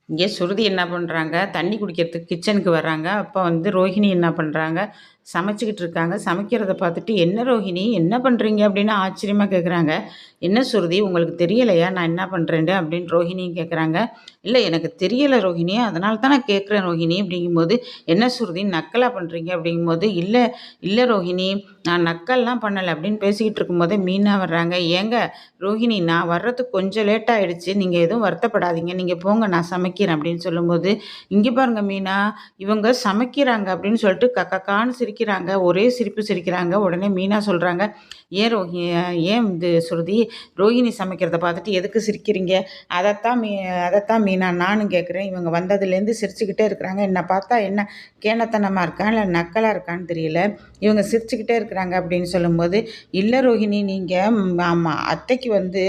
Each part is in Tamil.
இங்கே சுருதி என்ன பண்ணுறாங்க, தண்ணி குடிக்கிறதுக்கு கிச்சனுக்கு வர்றாங்க. அப்போ வந்து ரோஹிணி என்ன பண்ணுறாங்க, சமைச்சுக்கிட்டு இருக்காங்க. சமைக்கிறத பார்த்துட்டு, "என்ன ரோஹிணி என்ன பண்ணுறீங்க?" அப்படின்னு ஆச்சரியமா கேட்குறாங்க. "என்ன சுருதி உங்களுக்கு தெரியலையா நான் என்ன பண்ணுறேன்ட்டு?" அப்படின்னு ரோஹிணியும் கேட்குறாங்க. "இல்லை எனக்கு தெரியல ரோஹிணி, அதனால தான் நான் கேட்குறேன் ரோஹிணி." அப்படிங்கும்போது, "என்ன சுருதி நக்கலா பண்ணுறீங்க?" அப்படிங்கும்போது, "இல்லை இல்லை ரோஹிணி நான் நக்கல்லாம் பண்ணலை." அப்படின்னு பேசிக்கிட்டு இருக்கும்போதே மீனா வர்றாங்க. "ஏங்க ரோஹிணி நான் வர்றதுக்கு கொஞ்சம் லேட் ஆயிடுச்சு. நீங்க எதுவும் வருத்தப்படாதீங்க. நீங்க போங்க நான் சமைக்கிறேன்." அப்படின்னு சொல்லும்போது, "இங்க பாருங்க மீனா, இவங்க சமைக்கிறாங்க." அப்படின்னு சொல்லிட்டு கக்கக்கான்னு சிரிக்கிறாங்க. ஒரே சிரிப்பு சிரிக்கிறாங்க. உடனே மீனா சொல்றாங்க, "ஏன் ஏன் இது சுருதி, ரோஹிணி சமைக்கிறத பார்த்துட்டு எதுக்கு சிரிக்கிறீங்க?" அதைத்தான் அதைத்தான் மீனா நானும் கேட்குறேன். இவங்க வந்ததுலேருந்து சிரிச்சுக்கிட்டே இருக்கிறாங்க. என்ன பார்த்தா என்ன கேனத்தனமா இருக்கா, இல்லை நக்கலா இருக்கான்னு தெரியல. இவங்க சிரிச்சுக்கிட்டே இருக்கிறாங்க அப்படின்னு சொல்லும்போது, "இல்லை ரோஹிணி நீங்க ஆமா அத்தைக்கு வந்து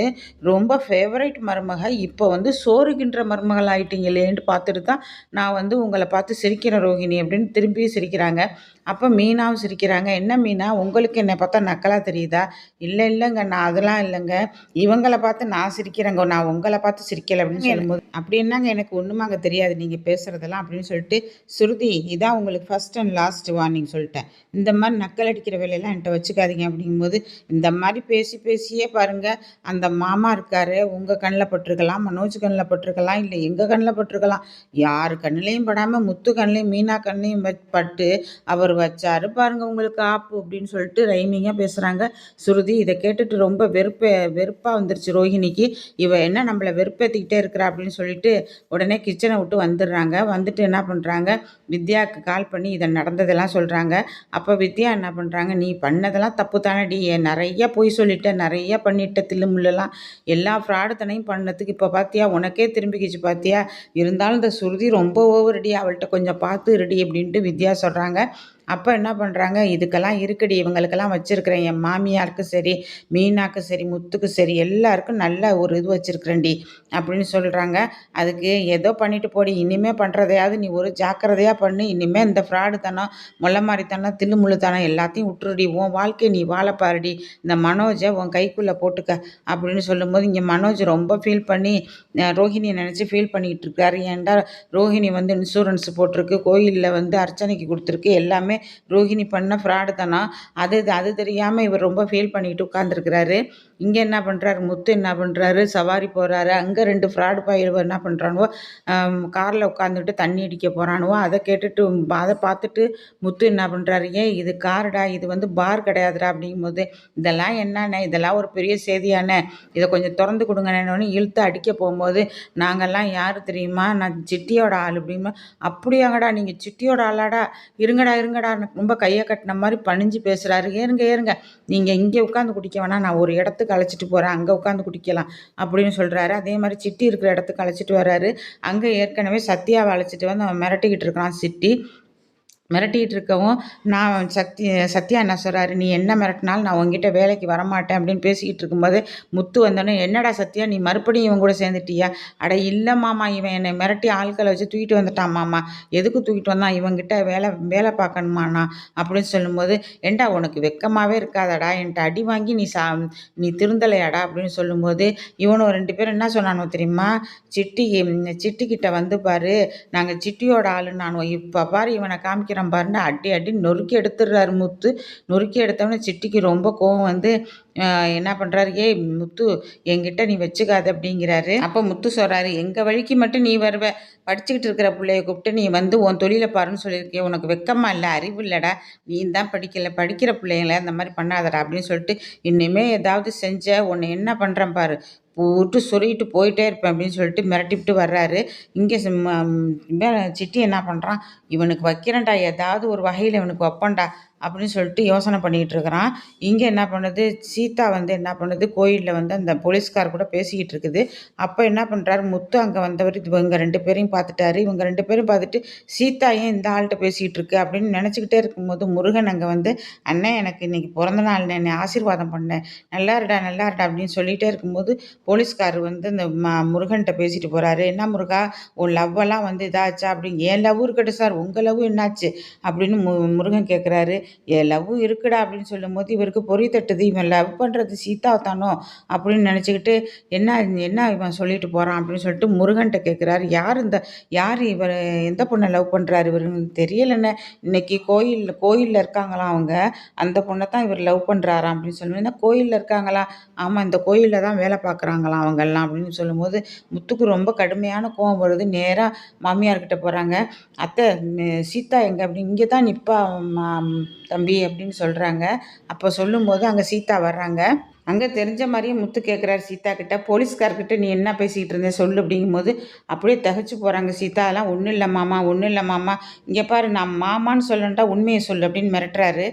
ரொம்ப ஃபேவரைட் மருமக. இப்போ வந்து சோறுகின்ற மருமகள் ஆயிட்டீங்களேன்ட்டு பார்த்துட்டு தான் நான் வந்து உங்கள பார்த்து சிரிக்கிறேன் ரோஹிணி." அப்படின்னு திரும்பியும் சிரிக்கிறாங்க. அப்போ மீனாவும் சிரிக்கிறாங்க. "என்ன மீனா உங்களுக்கு என்னை பார்த்தா நக்கலா தெரியுதா?" "இல்லை இல்லைங்க நான் அதெல்லாம் இல்லைங்க. இவங்கள பார்த்து நான் சிரிக்கிறேங்க. நான் உங்கள பார்த்து சிரிக்கலை." அப்படின்னு சொல்லும்போது, "அப்படி என்னங்க எனக்கு ஒன்றுமே அங்கே தெரியாது நீங்கள் பேசுகிறதெல்லாம்." அப்படின்னு சொல்லிட்டு, "சுருதி இதான் உங்களுக்கு ஃபர்ஸ்ட் அண்ட் லாஸ்ட் வார்னிங் சொல்லிட்டேன். இந்த மாதிரி நக்கல் அடிக்கிற வேலையெல்லாம் என்கிட்ட வச்சுக்காதீங்க." அப்படிங்கும்போது, இந்த மாதிரி பேசி பேசியே பாருங்க அந்த மாமா இருக்காரு, உங்க கண்ல பட்டுருக்கலாம், மனோஜ் கண்ல பட்டுருக்கலாம், இல்ல எங்க கண்ல பட்டுருக்கலாம். யார் கண்ணுலயும் படாம முத்து கண்லயும், மீனா கண்லயும் பட்டு அவர் வச்சாரு பாருங்க உங்களுக்கு ஆப்பு அப்படின்னு சொல்லிட்டு ரைமிங்கா பேசுறாங்க. சுருதி இத கேட்டுட்டு ரொம்ப வெறுப்பா வந்துருச்சு ரோஹிணிக்கு. இவ என்ன நம்மள வெறுப்பேத்திக்கிட்டே இருக்கிறா அப்படின்னு சொல்லிட்டு உடனே கிச்சனை விட்டு வந்துடுறாங்க. வந்துட்டு என்ன பண்றாங்க, வித்யாவுக்கு கால் பண்ணி இத நடந்ததெல்லாம் சொல்றாங்க. அப்ப வித்யா என்ன பண்றாங்க, "நீ பண்ணதெல்லாம் தப்பு தானடி. நெறைய பொய் சொல்லிட்ட, நெறைய பண்ணிட்ட தில்லுமுல்லுலாம். எல்லா ஃப்ராடுத்தனையும் பண்ணதுக்கு இப்ப பாத்தியா, உனக்கே திரும்பிக்கிச்சு பாத்தியா? இருந்தாலும் இந்த சுருதி ரொம்ப ஓவருடி. அவள்ட்ட கொஞ்சம் பார்த்து இருடி." அப்படின்ட்டு வித்யா சொல்றாங்க. அப்ப என்ன பண்றாங்க, "இதுக்கெல்லாம் இருக்குடி, இவங்களுக்கெல்லாம் வச்சிருக்கிறேன். என் மாமியாருக்கும் சரி, மீனாக்கும் சரி, முத்துக்கும் சரி எல்லாருக்கும் நல்ல ஒரு இது வச்சிருக்கிறேன்டி." அப்படின்னு சொல்றாங்க. "அதுக்கு ஏதோ பண்ணிட்டு போடி. இனிமே பண்றதையாவது நீ ஒரு ஜாக்கிரதையா பண்ணு. இனிமே இந்த ஃப்ராடுத்தனம், மொள்ளமாரித்தனம், தில்லுமுல்லுத்தனம் எல்லாத்தையும் விட்டுருடி. உன் வாழ்க்கைய நீ வாழ பாருடி. இந்த மனோஜ உன் கைக்குள்ள போட்டுக்க." அப்படின்னு சொல்லும்போது, இங்க மனோஜ் ரொம்ப ஃபீல் பண்ணி ரோஹிணிய நெனச்சு ஃபீல் பண்ணிக்கிட்டு இருக்காரு. ஏன்டா ரோஹிணி வந்து இன்சூரன்ஸ் போட்டிருக்கு, கோயில்ல வந்து அர்ச்சனைக்கு குடுத்துருக்கு. எல்லாமே ரோஹிணி பண்ண ஃப்ராடு தானா. அது அது தெரியாம இவர் ரொம்ப ஃபீல் பண்ணிட்டு உட்கார்ந்துருக்கிறாரு. இங்க என்ன பண்றாரு, முத்து என்ன பண்றாரு, சவாரி போறாரு. அங்க 2 ஃப்ராடு பயலுவ என்ன பண்றானுவோ, கார்ல உட்காந்துட்டு தண்ணி அடிக்க போறானுவோ. அத கேட்டுட்டு அத பார்த்துட்டு முத்து என்ன பண்றாரு, "ஏய் இது காருடா, இது வந்து பார் கிடையாதுடா." அப்படிங்கும்போது, "இதெல்லாம் என்னண்ணே, இதெல்லாம் ஒரு பெரிய செய்தியாண்ணே, இத கொஞ்சம் தொறந்து குடுங்கண்ணேன்னோனே." இழுத்து அடிக்க போம்போது, "நாங்கலாம் யாரு தெரியுமா? நான் சித்தியோட ஆளு." அப்படிம்பா, "அப்படியாங்கடா நீங்க சித்தியோட ஆளாடா? இருங்கடா இருங்கடான்னு" ரொம்ப கைய கட்டுன மாரி பணிஞ்சு பேசுறாரு. "ஏறுங்க ஏறுங்க. நீங்க இங்க உட்காந்து குடிக்க வேணாம். நான் ஒரு இடத்துக்கு அழைச்சிட்டு போறேன். அங்க உட்காந்து குடிக்கலாம்." அப்படின்னு சொல்றாரு. அதே மாரி சித்தி இருக்கிற இடத்துக்கு அழைச்சிட்டு வர்றாரு. அங்க ஏற்கனவே சத்யாவ அழைச்சிட்டு வந்து அவன் மிரட்டிக்கிட்டு இருக்கிறான் சித்தி. மிரட்டிட்டு இருக்கவும், நான் சத்யா என்ன சொல்றாரு, "நீ என்ன மிரட்டினாலும் நான் உன்கிட்ட வேலைக்கு வரமாட்டேன்." அப்படின்னு பேசிக்கிட்டு இருக்கும்போது, முத்து வந்தோடனே, "என்னடா சத்யா நீ மறுபடியும் இவன் கூட சேர்ந்துட்டியா?" "அட இல்ல மாமா, இவன் என்னை மிரட்டி ஆட்கள வச்சு தூக்கிட்டு வந்துட்டான் மாமா." "எதுக்கு தூக்கிட்டு வந்தான்? இவன்கிட்ட வேலை வேலை பார்க்கணுமா நான்?" அப்படின்னு சொல்லும்போது, "ஏன்டா உனக்கு வெட்கமாவே இருக்காதாடா? என்ட்ட அடி வாங்கி நீ திருந்தலையாடா?" அப்படின்னு சொல்லும்போது, இவனும் 2 பேரும் என்ன சொன்னானுவோ தெரியுமா? சிட்டிக்கிட்ட வந்து பாரு, நாங்க சிட்டியோட ஆளுன்னானுவோ. "இப்ப பாரு இவனை காமிக்கிறான் பாருன்னு" அடி அடின்னு நொறுக்கி எடுத்துடுறாரு முத்து. நொறுக்கி எடுத்தோடனே சிட்டிக்கு ரொம்ப கோவம் வந்து என்ன பண்றாரு, "ஏய் முத்து என்கிட்ட நீ வச்சுக்காத." அப்படிங்கிறாரு. அப்ப முத்து சொல்றாரு, "எங்க வழிக்கு மட்டும் நீ வருவ. படிச்சுக்கிட்டு இருக்கிற புள்ளைய கூப்பிட்டு நீ வந்து உன் தொழில பாருன்னு சொல்லியிருக்கியே. உனக்கு வெட்கமா இல்ல? அறிவு இல்லடா? நீ தான் படிக்கல. படிக்கிற புள்ளைங்கள இந்த மாரி பண்ணாதடா." அப்படின்னு சொல்லிட்டு, "இனிமே ஏதாவது செஞ்ச உன்னை என்ன பண்றேன் பாரு. போட்டு சொருகிட்டு போயிட்டே இருப்பேன்." அப்படின்னு சொல்லிட்டு மிரட்டிப்புட்டு வர்றாரு. இங்க சிட்டி என்ன பண்றான், "இவனுக்கு வைக்கிறேன்டா, ஏதாவது ஒரு வகையில இவனுக்கு வைப்பேன்டா." அப்படின்னு சொல்லிட்டு யோசனை பண்ணிக்கிட்டு இருக்கிறான். இங்க என்ன பண்ணுது, சீதா வந்து என்ன பண்ணுது, கோயில்ல வந்து அந்த போலீஸ்கார் கூட பேசிக்கிட்டு இருக்குது. அப்ப என்ன பண்றாரு, முத்து அங்க வந்தவர் இவங்க 2 பேரையும் பார்த்துட்டாரு. இவங்க 2 பேரும் பார்த்துட்டு, "சீதா ஏன் இந்த ஆள்ட்ட பேசிக்கிட்டு இருக்கு?" அப்படின்னு நினைச்சுக்கிட்டே இருக்கும்போது, முருகன் அங்க வந்து, "அண்ணே எனக்கு இன்னைக்கு பிறந்த நாள்ண்ணே, என்னை ஆசீர்வாதம் பண்ணேன். நல்லா இருடா நல்லா இருடா." அப்படின்னு சொல்லிட்டே இருக்கும்போது, போலீஸ்காரர் வந்து இந்த முருகன்ட்ட பேசிட்டு போறாரு. "என்ன முருகா, உன் லவ்வெல்லாம் வந்து இதாச்சா?" அப்படின்னு. "என் லவ் இருக்கட்டும் சார், உங்க லவ் என்னாச்சு?" அப்படின்னு முருகன் கேட்குறாரு. லவ் இருக்குடா அப்படின்னு சொல்லும்போது இவருக்கு பொறி தட்டுது. இவன் லவ் பண்ணுறது சீதா தானோ அப்படின்னு நினச்சிக்கிட்டு என்ன என்ன இவன் சொல்லிட்டு போகிறான் அப்படின்னு சொல்லிட்டு முருகன்ட்ட கேட்குறாரு. யார் இவர் எந்த பொண்ணை லவ் பண்ணுறாரு இவருன்னு தெரியலண்ணே. இன்னைக்கு கோயிலில் இருக்காங்களாம் அவங்க. அந்த பொண்ணை தான் இவர் லவ் பண்ணுறாராம் அப்படின்னு சொல்லுவேன். என்ன கோயிலில் இருக்காங்களா? ஆமாம், இந்த கோயிலில் தான் வேலை பார்க்குறாங்களாம் அவங்கெல்லாம் அப்படின்னு சொல்லும்போது முத்துக்கு ரொம்ப கடுமையான கோவம் வருது. நேராக மாமியார்கிட்ட போகிறாங்க. அத்தை, சீதா எங்கே அப்படின்னு. இங்கே தான் நிற்பா தம்பி அப்படின்னு சொல்கிறாங்க. அப்போ சொல்லும்போது அங்கே சீதா வர்றாங்க. அங்கே தெரிஞ்ச மாதிரியே முத்து கேட்குறாரு சீதா கிட்ட, போலீஸ்கார்கிட்ட நீ என்ன பேசிக்கிட்டு இருந்த சொல்லு அப்படிங்கும்போது அப்படியே தகச்சு போகிறாங்க சீதா. அதெல்லாம் ஒன்றும் இல்லை மாமா, ஒன்றும் இல்லை மாமா, இங்கே பாரு நான் மாமான்னு சொல்லணுன்ட்டா உண்மையை சொல்லு அப்படின்னு மிரட்டுறாரு.